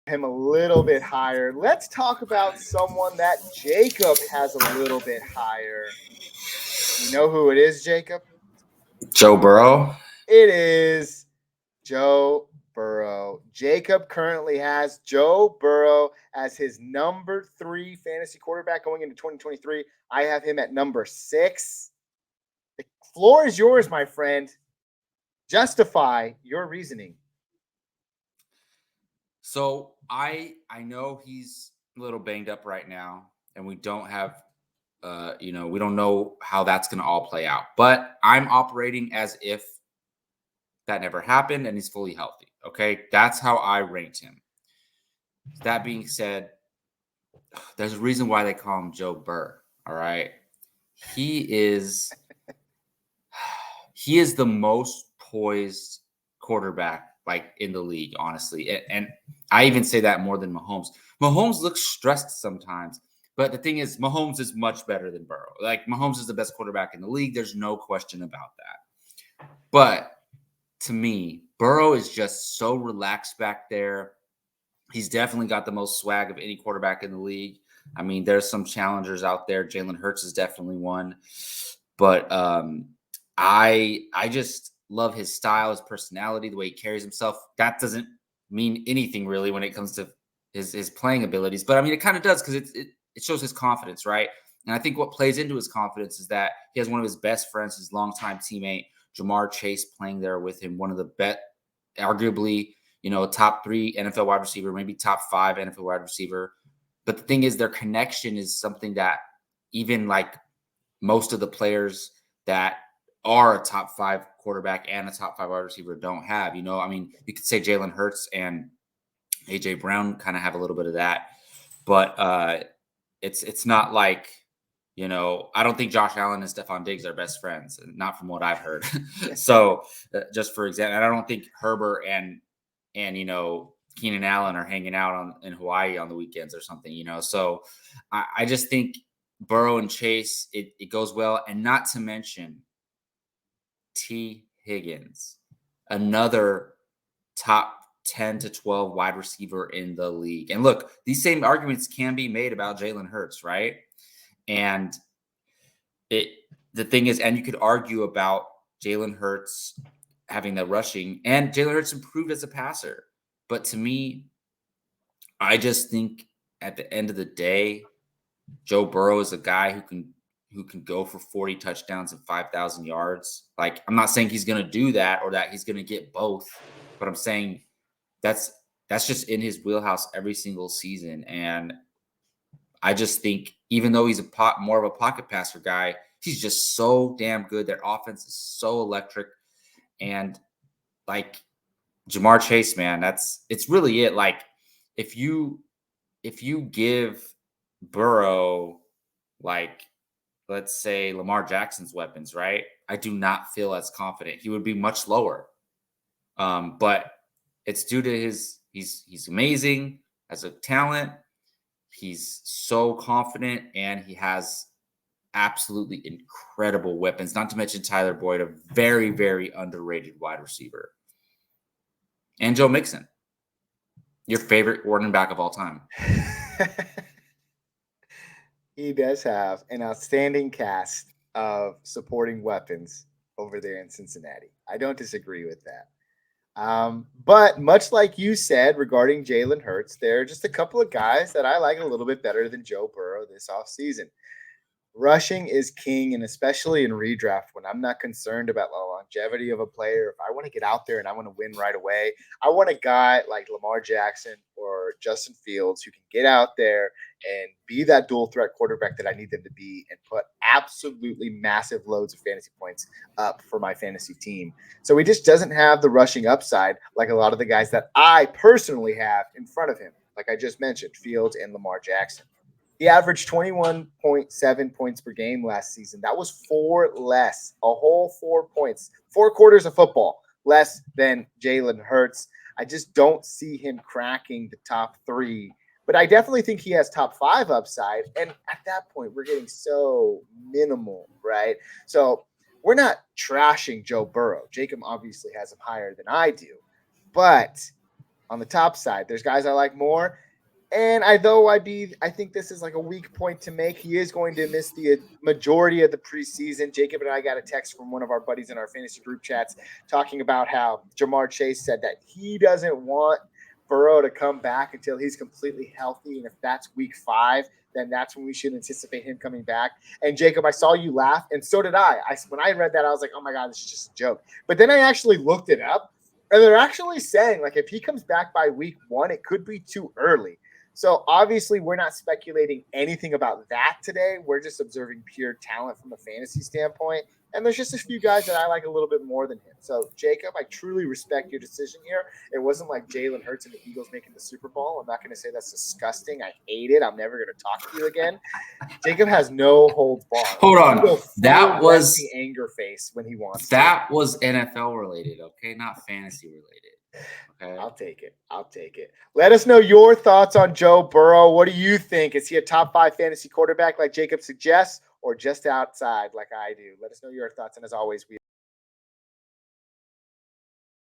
him a little bit higher. Let's talk about someone that Jacob has a little bit higher. You know who it is, Jacob? Joe Burrow. It is Joe Burrow. Jacob currently has Joe Burrow as his number 3 fantasy quarterback going into 2023. I have him at number 6. The floor is yours, my friend. Justify your reasoning. So I know he's a little banged up right now, and we don't have we don't know how that's going to all play out. But I'm operating as if that never happened and he's fully healthy. Okay, that's how I ranked him. That being said, there's a reason why they call him Joe Burr. All right, he is he is the most poised quarterback like in the league, honestly. And I even say that more than Mahomes. Mahomes looks stressed sometimes, but the thing is, Mahomes is much better than Burrow. Like Mahomes is the best quarterback in the league. There's no question about that. But to me, Burrow is just so relaxed back there. He's definitely got the most swag of any quarterback in the league. I mean, there's some challengers out there. Jalen Hurts is definitely one, but I just love his style, his personality, the way he carries himself. That doesn't mean anything really when it comes to his playing abilities, but I mean it kind of does because it shows his confidence, right? And I think what plays into his confidence is that he has one of his best friends, his longtime teammate Jamar Chase, playing there with him. One of the arguably, top 3 NFL wide receiver, maybe top 5 NFL wide receiver. But the thing is, their connection is something that even like most of the players that are a top 5 quarterback and a top 5 wide receiver don't have. I mean, you could say Jalen Hurts and AJ Brown kind of have a little bit of that, but it's not like, I don't think Josh Allen and Stephon Diggs are best friends, not from what I've heard. So just for example, and I don't think Herbert and Keenan Allen are hanging out in Hawaii on the weekends or something. So I just think Burrow and Chase, it goes well, and not to mention T. Higgins, another top 10 to 12 wide receiver in the league. And look, these same arguments can be made about Jalen Hurts, right? And the thing is, and you could argue about Jalen Hurts having the rushing, and Jalen Hurts improved as a passer. But to me, I just think at the end of the day, Joe Burrow is a guy who can go for 40 touchdowns and 5,000 yards. Like, I'm not saying he's going to do that or that he's going to get both, but I'm saying that's just in his wheelhouse every single season. And I just think even though he's more of a pocket passer guy, he's just so damn good. Their offense is so electric. And like Jamar Chase, man, it's really it. Like if you give Burrow, like, let's say Lamar Jackson's weapons, right? I do not feel as confident. He would be much lower. But it's due to he's amazing as a talent. He's so confident, and he has absolutely incredible weapons, not to mention Tyler Boyd, a very, very underrated wide receiver. And Joe Mixon, your favorite running back of all time. He does have an outstanding cast of supporting weapons over there in Cincinnati. I don't disagree with that. But much like you said regarding Jalen Hurts, there are just a couple of guys that I like a little bit better than Joe Burrow this offseason. Rushing is king, and especially in redraft when I'm not concerned about the longevity of a player. If I want to get out there and I want to win right away, I want a guy like Lamar Jackson or Justin Fields who can get out there and be that dual threat quarterback that I need them to be and put absolutely massive loads of fantasy points up for my fantasy team. So he just doesn't have the rushing upside like a lot of the guys that I personally have in front of him, like I just mentioned, Fields and Lamar Jackson. He averaged 21.7 points per game last season. That was 4 less, a whole 4 points, 4 quarters of football less than Jalen Hurts. I just don't see him cracking the top 3, but I definitely think he has top 5 upside. And at that point, we're getting so minimal, right? So we're not trashing Joe Burrow. Jacob obviously has him higher than I do, but on the top side. There's guys I like more. And I think this is like a weak point to make. He is going to miss the majority of the preseason. Jacob and I got a text from one of our buddies in our fantasy group chats talking about how Jamar Chase said that he doesn't want Burrow to come back until he's completely healthy. And if that's week 5, then that's when we should anticipate him coming back. And Jacob, I saw you laugh, and so did I. When I read that, I was like, oh my God, this is just a joke. But then I actually looked it up, and they're actually saying, like, if he comes back by week 1, it could be too early. So obviously we're not speculating anything about that today. We're just observing pure talent from a fantasy standpoint. And there's just a few guys that I like a little bit more than him. So Jacob, I truly respect your decision here. It wasn't like Jalen Hurts and the Eagles making the Super Bowl. I'm not going to say that's disgusting. I hate it. I'm never going to talk to you again. Jacob has no holds barred. Hold on. That was the anger face when he wants that to. Was NFL related, okay? Not fantasy related. Okay. I'll take it. Let us know your thoughts on Joe Burrow. What do you think? Is he a top 5 fantasy quarterback like Jacob suggests, or just outside like I do? Let us know your thoughts. And as always, we